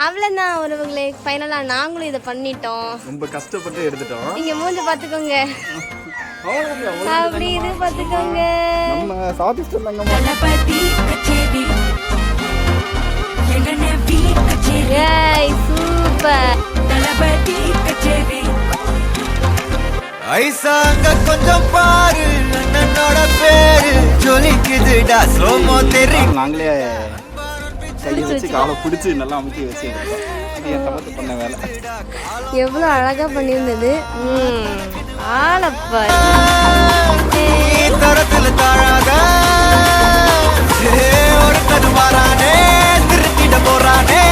அவ்வளோதான் உறவுகளே, ஃபைனலாக நாங்களும் இதை பண்ணிட்டோம். ரொம்ப கஷ்டப்பட்டு எடுத்துட்டோம். நீங்கள் மூஞ்ச பார்த்துக்கோங்க, அப்படி இது பார்த்துக்கோங்க. நம்ம சாதிஸ்டர் தங்கம்மா. ஏய் சூப்பர். ஐசாங்க கொஞ்சம் பாரு, அண்ணனோட பேரு ஜொலிக்குதுடா ஸ்லோமோ தெரியும். நாங்களே கையை வச்சு காலை பிடிச்சி நல்லா அமுக்கி வச்சு என் தமத்து பண்ண வேலை. எவ்வளோ அழகா பண்ணியிருந்தது. ஆளப்பா தரத்துல தாழாத ஒரு கது மாறானே திருத்திட போறானே.